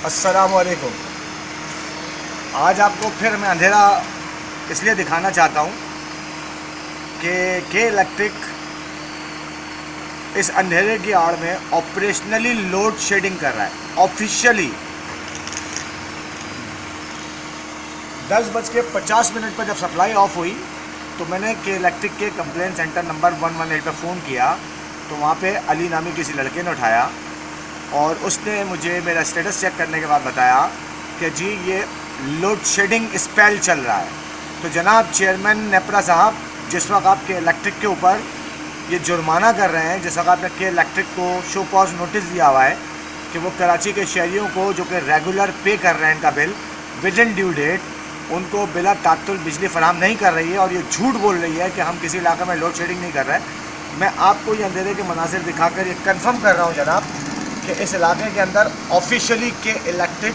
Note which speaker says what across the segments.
Speaker 1: अस्सलामुअलैकुम। आज आपको फिर मैं अंधेरा इसलिए दिखाना चाहता हूँ कि के इलेक्ट्रिक इस अंधेरे की आड़ में ऑपरेशनली लोड शेडिंग कर रहा है। ऑफिशियली 10:50 पर जब सप्लाई ऑफ हुई तो मैंने के इलेक्ट्रिक के कंप्लेन सेंटर नंबर 118 पर फ़ोन किया, तो वहाँ पे अली नामी किसी लड़के ने उठाया और उसने मुझे मेरा स्टेटस चेक करने के बाद बताया कि जी ये लोड शेडिंग स्पेल चल रहा है। तो जनाब चेयरमैन नेपरा साहब, जिस वक्त आपके इलेक्ट्रिक के ऊपर ये जुर्माना कर रहे हैं, जिस वक्त आपने के इलेक्ट्रिक को शो पॉज नोटिस दिया हुआ है कि वो कराची के शहरियों को जो कि रेगुलर पे कर रहे हैं इनका bill within due date, उनको बिला तात्तुल बिजली फराहम नहीं कर रही है और ये झूठ बोल रही है कि हम किसी इलाके में लोड शेडिंग नहीं कर रहे हैं। मैं आपको ये अंधेरे के मनासिर दिखाकर ये कंफर्म कर रहा हूँ जनाब कि इस इलाके के अंदर ऑफिशियली के इलेक्ट्रिक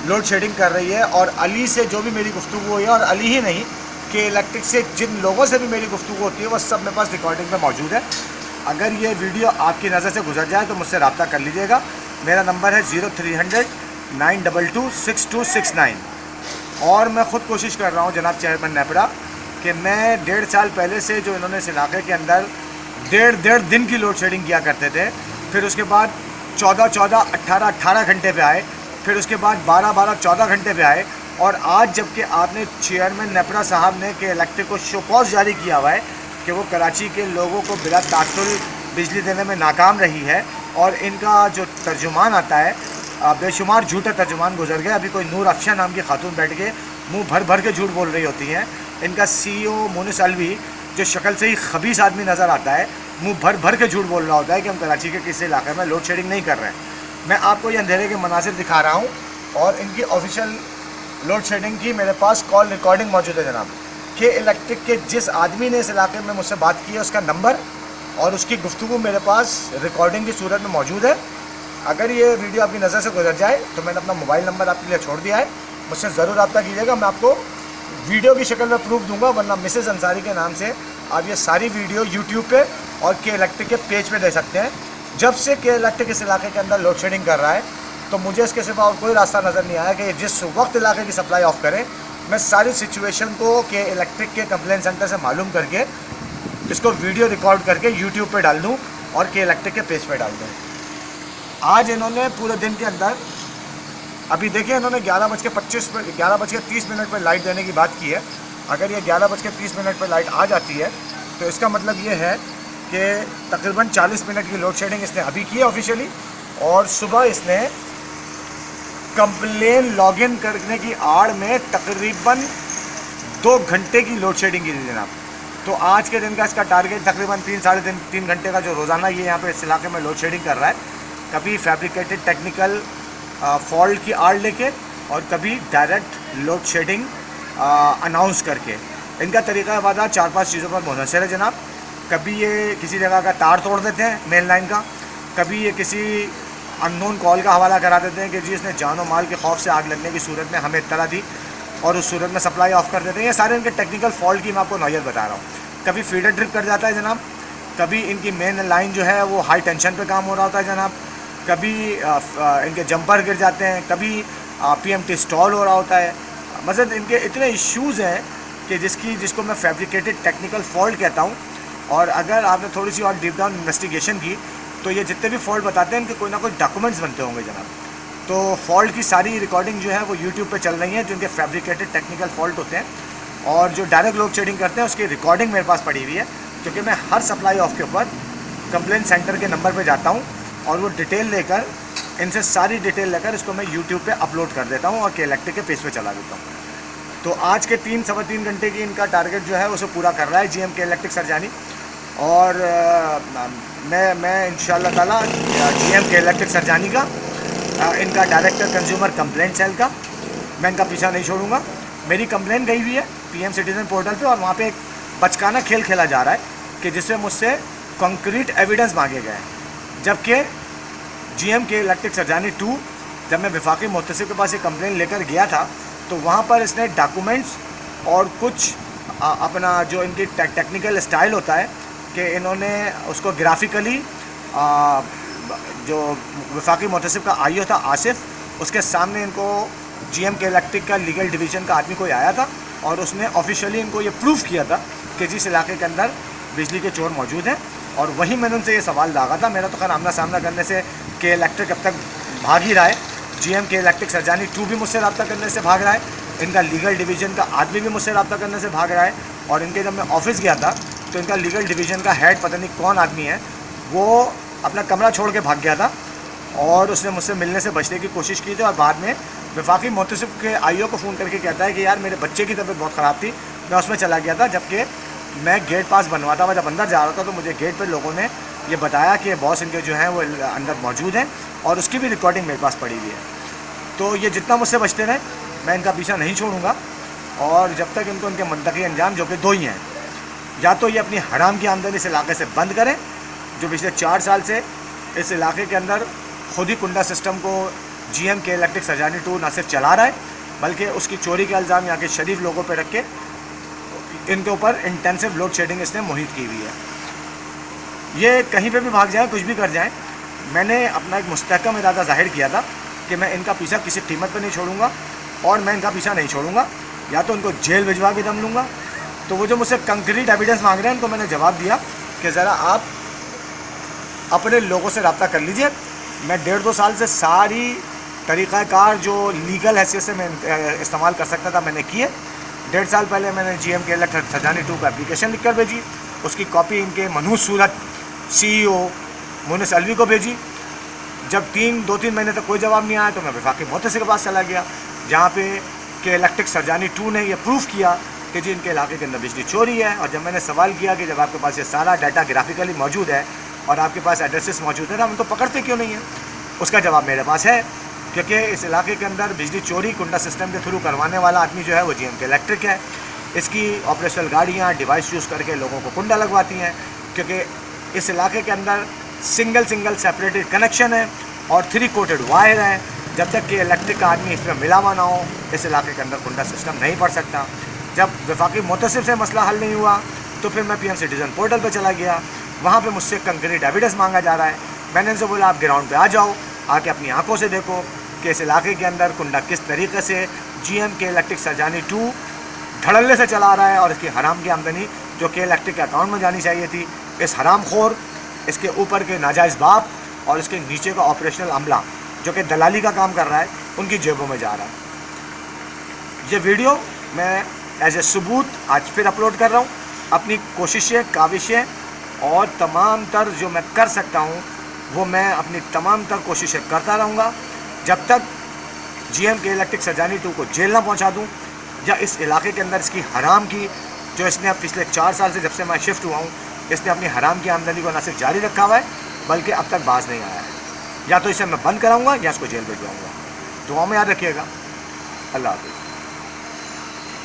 Speaker 1: लोड शेडिंग कर रही है। और अली से जो भी मेरी गुफ्तगू हुई है, और अली ही नहीं, के इलेक्ट्रिक से जिन लोगों से भी मेरी गुफ्तगू होती है वो सब मेरे पास रिकॉर्डिंग में मौजूद है। अगर ये वीडियो आपकी नज़र से गुजर जाए तो मुझसे रब्ता कर लीजिएगा। मेरा नंबर है 0300 922 6269। और मैं ख़ुद कोशिश कर रहा हूँ जनाब चेयरमैन नेपरा कि मैं 1.5 साल पहले से जो इन्होंने इस इलाके के अंदर डेढ़ दिन की लोड शेडिंग किया करते थे, फिर उसके बाद 14 18 घंटे पे आए, फिर उसके बाद 12 14 घंटे पे आए, और आज जबकि आपने चेयरमैन नेपरा साहब ने के इलेक्ट्रिक को शोपॉज जारी किया हुआ है कि वो कराची के लोगों को बिला तात्तुल बिजली देने में नाकाम रही है, और इनका जो तर्जुमान आता है बेशुमार झूठा तर्जुमान गुजर गया। अभी कोई नूर अफशा नाम की खातून बैठ के मुंह भर के झूठ बोल रही होती हैं। इनका CEO मुनिस अलवी, जो शक्ल से ही खबीस आदमी नज़र आता है, मुंह भर के झूठ बोल रहा होता है कि हम कराची के किसी इलाके में लोड शेडिंग नहीं कर रहे हैं। मैं आपको ये अंधेरे के मनासिर दिखा रहा हूँ और इनकी ऑफिशियल लोड शेडिंग की मेरे पास कॉल रिकॉर्डिंग मौजूद है जनाब। के इलेक्ट्रिक के जिस आदमी ने इस इलाके में मुझसे बात की है उसका नंबर और उसकी गुफ्तगू मेरे पास रिकॉर्डिंग की सूरत में मौजूद है। अगर ये वीडियो आपकी नज़र से गुजर जाए तो मैंने अपना मोबाइल नंबर आपके लिए छोड़ दिया है, मुझसे ज़रूर रब्ता कीजिएगा। मैं आपको वीडियो की शक्ल में प्रूफ दूंगा, वरना मिसेस अंसारी के नाम से आप ये सारी वीडियो यूट्यूब पे और के इलेक्ट्रिक के पेज पे दे सकते हैं। जब से के इलेक्ट्रिक इस इलाके के अंदर लोड शेडिंग कर रहा है तो मुझे इसके सिवा और कोई रास्ता नज़र नहीं आया कि जिस वक्त इलाके की सप्लाई ऑफ करें। मैं सारी सिचुएशन को के इलेक्ट्रिक के कंप्लेन सेंटर से मालूम करके इसको वीडियो रिकॉर्ड करके यूट्यूब पे डाल दूँ और के इलेक्ट्रिक के पेज पे डाल दूँ। आज इन्होंने पूरे दिन के अंदर, अभी देखिए, इन्होंने 11:30 पर लाइट देने की बात की है। अगर ये 11:30 पर लाइट आ जाती है तो इसका मतलब ये है कि तकरीबन 40 मिनट की लोड शेडिंग इसने अभी की है ऑफिशियली, और सुबह इसने कंप्लेन लॉगिन करने की आड़ में तकरीबन 2 घंटे की लोड शेडिंग की थी जनाब। तो आज के दिन का इसका टारगेट तकरीबन 3 घंटे का जो रोज़ाना ये यहाँ पे इस इलाके में लोड शेडिंग कर रहा है, कभी फैब्रिकेटेड टेक्निकल फॉल्ट की आड़ लेके और कभी डायरेक्ट लोड शेडिंग अनाउंस करके। इनका तरीका वादा 4-5 चीज़ों पर मुनहसर है जनाब। कभी ये किसी जगह का तार तोड़ देते हैं मेन लाइन का, कभी ये किसी अननोन कॉल का हवाला करा देते हैं कि जी इसने जान और माल के खौफ से आग लगने की सूरत में हमें इत्तला दी, और उस सूरत में सप्लाई ऑफ कर देते हैं। ये सारे इनके टेक्निकल फॉल्ट की मैं आपको नौयत बता रहा हूँ। कभी फीडर ट्रिप कर जाता है जनाब, कभी इनकी मेन लाइन जो है वो हाई टेंशन पे काम हो रहा होता है जनाब, कभी इनके जंपर गिर जाते हैं, कभी PMT स्टॉल हो रहा होता है। मतलब इनके इतने इश्यूज़ हैं कि जिसको मैं फैब्रिकेटेड टेक्निकल फॉल्ट कहता हूँ। और अगर आपने थोड़ी सी और डीप डाउन इन्वेस्टिगेशन की तो ये जितने भी फॉल्ट बताते हैं इनके कोई ना कोई डॉक्यूमेंट्स बनते होंगे जनाब। तो फॉल्ट की सारी रिकॉर्डिंग जो है वो यूट्यूब पे चल रही है, जो इनके फैब्रिकेटेड टेक्निकल फॉल्ट होते हैं, और जो डायरेक्ट लोड शेडिंग करते हैं उसकी रिकॉर्डिंग मेरे पास पड़ी हुई है, क्योंकि मैं हर सप्लाई ऑफ के ऊपर कंप्लेन सेंटर के नंबर पर जाता हूँ और वो डिटेल लेकर, इनसे सारी डिटेल लेकर इसको मैं यूट्यूब पे अपलोड कर देता हूँ और के इलेक्ट्रिक के पेज पे चला देता हूँ। तो आज के 3-3.25 घंटे की इनका टारगेट जो है उसे पूरा कर रहा है GM के इलेक्ट्रिक सरजानी। और मैं इंशाअल्लाह ताला GM के इलेक्ट्रिक सरजानी का, इनका डायरेक्टर कंज्यूमर कंप्लेंट सेल का, मैं इनका पीछा नहीं छोड़ूंगा। मेरी कंप्लेंट गई हुई है PM सिटीज़न पोर्टल पे, और वहाँ पे एक बचकाना खेल खेला जा रहा है कि जिसमें मुझसे कंक्रीट एविडेंस मांगे गए हैं। जबकि GM के इलेक्ट्रिक सरजानी 2, जब मैं वफाकी मुहतसिब के पास ये कंप्लेन लेकर गया था तो वहाँ पर इसने डॉक्यूमेंट्स और कुछ अपना जो इनकी टेक्निकल स्टाइल होता है कि इन्होंने उसको ग्राफिकली जो वफाकी मुहतसिब का IO था आसिफ, उसके सामने इनको GMK इलेक्ट्रिक का लीगल डिवीज़न का आदमी कोई आया था और उसने ऑफिशियली इनको ये प्रूफ किया था कि जिस इलाके के अंदर बिजली के चोर मौजूद हैं। और वहीं मैंने उनसे ये सवाल दागा था। मेरा तो खैर आमना सामना करने से के इलेक्ट्रिक अब तक भाग ही रहा है। GMK इलेक्ट्रिक सरजानी 2 भी मुझसे रब्ता करने से भाग रहा है। इनका लीगल डिवीज़न का आदमी भी मुझसे रब्ता करने से भाग रहा है। और इनके जब मैं ऑफिस गया था तो इनका लीगल डिवीज़न का हेड, पता नहीं कौन आदमी है, वो अपना कमरा छोड़ के भाग गया था और उसने मुझसे मिलने से बचने की कोशिश की थी। और बाद में वफाकी मोहतसिब के IO को फ़ोन करके कहता है कि यार मेरे बच्चे की तबीयत बहुत ख़राब थी, मैं उसमें चला गया था। जबकि मैं गेट पास बनवाता हुआ जब अंदर जा रहा था तो मुझे गेट पर लोगों ने ये बताया कि बॉस इनके जो हैं वो अंदर मौजूद हैं और उसकी भी रिकॉर्डिंग मेरे पास पड़ी हुई है। तो ये जितना मुझसे बचते रहे, मैं इनका पीछा नहीं छोड़ूंगा। और जब तक इनको इनके मंतकी अंजाम, जो कि 2 ही हैं, या तो ये अपनी हराम की आमदनी इस इलाके से बंद करें, जो पिछले 4 साल से इस इलाके के अंदर खुद ही कुंडा सिस्टम को GMK इलेक्ट्रिक सरजानी 2 ना सिर्फ चला रहा है बल्कि उसकी चोरी के इल्ज़ाम यहाँ के शरीफ लोगों पर रख के इनके ऊपर इंटेंसिव लोड शेडिंग इसने मुहित की हुई है। ये कहीं पे भी भाग जाएं, कुछ भी कर जाएं, मैंने अपना एक मुस्तहकम इरादा जाहिर किया था कि मैं इनका पीछा किसी कीमत पर नहीं छोड़ूंगा और मैं इनका पीछा नहीं छोड़ूंगा। या तो इनको जेल भिजवा के दम लूँगा। तो वो जो मुझसे कंक्रीट एविडेंस मांग रहे हैं उनको मैंने जवाब दिया कि ज़रा आप अपने लोगों से रब्ता कर लीजिए। मैं 1.5-2 साल से सारी तरीक़ाकार जो लीगल हैसियत से मैं इस्तेमाल कर सकता था मैंने किए। 1.5 साल पहले मैंने GMK इलेक्ट्रिक सरजानी 2 का एप्लीकेशन लिख कर भेजी, उसकी कॉपी इनके मनहूस सूरत CEO मुनिस अलवी को भेजी। जब 2-3 महीने तक कोई जवाब नहीं आया तो मैं वफाकी मोहतसिब के पास चला गया, जहाँ पे के इलेक्ट्रिक सरजानी 2 ने यह प्रूफ किया कि जी इनके इलाके के अंदर बिजली चोरी है। और जब मैंने सवाल किया कि जब आपके पास ये सारा डाटा ग्राफिकली मौजूद है और आपके पास एड्रेसेस मौजूद है तो हम इनको पकड़ते क्यों नहीं हैं, उसका जवाब मेरे पास है। क्योंकि इस इलाके के अंदर बिजली चोरी कुंडा सिस्टम के थ्रू करवाने वाला आदमी जो है वो GMK इलेक्ट्रिक है। इसकी ऑपरेशनल गाड़ियाँ डिवाइस यूज़ करके लोगों को कुंडा लगवाती हैं, क्योंकि इस इलाके के अंदर सिंगल सेपरेटेड कनेक्शन है और 3 कोटेड वायर है। जब तक कि इलेक्ट्रिक का आदमी इसमें मिला हुआ ना हो, इस इलाके के अंदर कुंडा सिस्टम नहीं पड़ सकता। जब वफाकी मोहतसिब से मसला हल नहीं हुआ तो फिर मैं PM सिटीज़न पोर्टल पर चला गया। वहाँ पे मुझसे कंक्रीट एविडेंस मांगा जा रहा है। मैंने इनसे बोला आप ग्राउंड पे आ जाओ, आके अपनी आंखों से देखो कि इस इलाके के अंदर कुंडा किस तरीके से GMK इलेक्ट्रिक सरजानी 2 धड़ल्ले से चला रहा है और इसकी हराम की आमदनी जो कि इलेक्ट्रिक के अकाउंट में जानी चाहिए थी, इस हराम खोर, इसके ऊपर के नाजायज़ बाप और इसके नीचे का ऑपरेशनल अमला जो कि दलाली का काम कर रहा है, उनकी जेबों में जा रहा है। ये वीडियो मैं एज ए सबूत आज फिर अपलोड कर रहा हूँ। अपनी कोशिशें, काविशें और तमाम तर जो मैं कर सकता हूँ वो मैं अपनी तमाम तर कोशिशें करता रहूँगा जब तक GMK इलेक्ट्रिक सरजानी 2 को जेल ना पहुँचा दूँ या इस इलाके के अंदर इसकी हराम की, जो इसने अब पिछले 4 साल से जब से मैं शिफ्ट हुआ हूँ, इसने अपनी हराम की आमदनी को न सिर्फ जारी रखा हुआ है बल्कि अब तक बाज नहीं आया है। या तो इसे मैं बंद कराऊँगा या इसको जेल भिजवाऊँगा। दुआ में याद रखिएगा। अल्लाह हाफ़िज़।